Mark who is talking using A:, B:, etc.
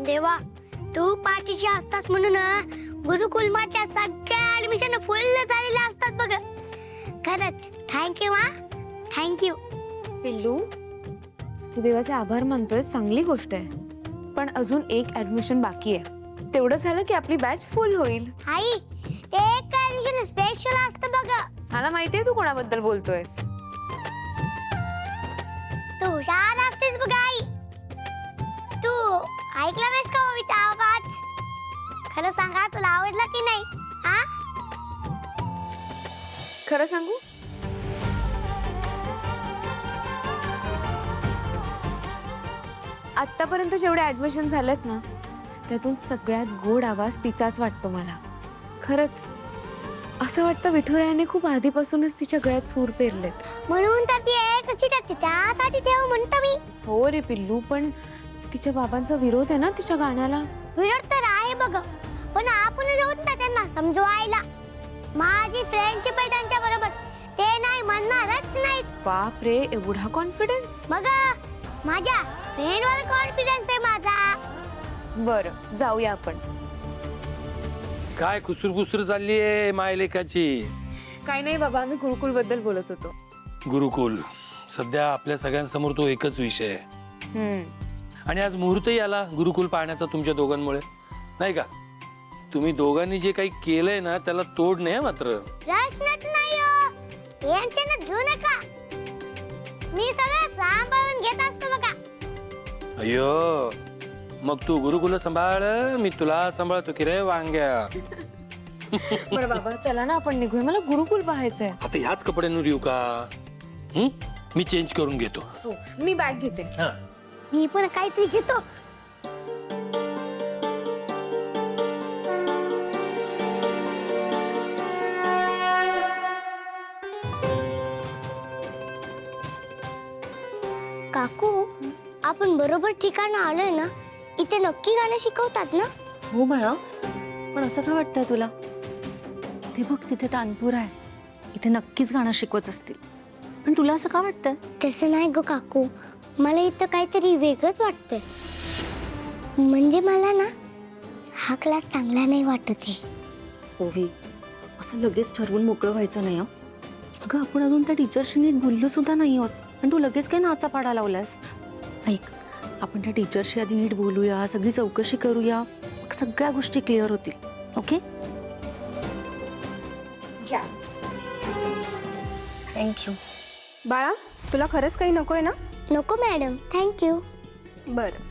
A: देवा, तू पाठीशी असतास म्हणून गुरुकुलमाच्या सगळ्या ऍडमिशन फुल झालेल्या असतात बघ. खरंच थँक्यू हा, थँक्यू.
B: पिल्लू, तू देवाचे आभार मानतोय, चांगली गोष्ट आहे. पण अजून एक ऍडमिशन बाकी आहे. तेवढं झालं की आपली बॅच फुल होईल.
A: आई, ते एक ऍडमिशन स्पेशल असतं बघ.
B: मला माहितीये तू कोणाबद्दल बोलतोयस.
A: तू हुशार असतेस बघ आई. तू ऐकला नाहीस का ओवीचा आवाज? खरं सांगा, तुला आवडला की नाही? हा,
B: खरं सांगू, आतापर्यंत जेवढे ऍडमिशन झालेत ना, त्यातून सगळ्यात गोड आवाज तिचाच वाटतो मला. खरंच असं वाटतं विठुरायाने खूप आधीपासूनच तिच्या गळ्यात सूर पेरलेत.
A: म्हणून तर ती एक अशी टाकते, त्यासाठी ठेव म्हणतो मी.
B: हो रे पिल्लू, पण तिच्या बाबांचा विरोध आहे ना तिच्या गाण्याला.
A: विरोध तर आहे बघ, पण आपण जाऊत ना त्यांना समजवायला. माझी फ्रेंडशिप आहे त्यांच्या बरोबर, ते नाही म्हणणारच नाही.
B: बाप रे, एवढा कॉन्फिडन्स?
A: बघ, माझ्या फ्रेंडवर कॉन्फिडन्स आहे माझा.
B: बरं, जाऊया आपण.
C: काय कुसूर चालली आहे मायलेकाची?
B: काही नाही बाबा, आम्ही गुरुकुल बद्दल बोलत होतो.
C: गुरुकुल सध्या आपल्या सगळ्यांसमोर तो एकच विषय आहे. आणि आज मुहूर्तही आला गुरुकुल पाहण्याचा तुमच्या दोघांमुळे, नाही का? तुम्ही दोघांनी जे काही केलंय ना, त्याला तोड नाही मात्र.
A: प्रश्नच नाही हो, टेन्शन घेऊ नका. मी सगळं सांभाळून घेत असतो बघा.
C: अय्यो, मग तू गुरुकुल सांभाळ, मी तुला सांभाळतो की रे वांग्या.
B: बरं बाबा, चला ना आपण निघूया, मला गुरुकुल पाहायचंय.
C: आता ह्याच कपड्यांवर येऊ का? मी चेंज करून घेतो.
B: हो, मी बॅग घेते.
A: मी पण काहीतरी घेतो. काकू, आपण बरोबर ठिकाणी आलोय ना? इथे नक्की गाणं शिकवतात ना?
D: हो बाळा, पण असं का वाटतंय तुला? ते बघ, तिथे तानपूर आहे, इथे नक्कीच गाणं शिकवत असतील. पण तुला असं का वाटतंय?
A: तसं नाही गो काकू, मला इथं काहीतरी वेगळंच वाटतंय. म्हणजे मला ना हा क्लास चांगला नाही वाटत आहे.
D: ओवी, असं लगेच ठरवून मोकळं व्हायचं नाही. अगं, आपण अजून त्या टीचरशी नीट बोललो सुद्धा नाही आहोत, आणि तू लगेच काय नाचा पाडा लावलास? ऐक, आपण त्या टीचरशी आधी नीट बोलूया, सगळी चौकशी करूया, मग सगळ्या गोष्टी क्लिअर होतील. ओके? थँक्यू.
E: बाळा, तुला खरंच काही नकोय ना?
A: नको मॅडम, थँक्यू.
E: बरं.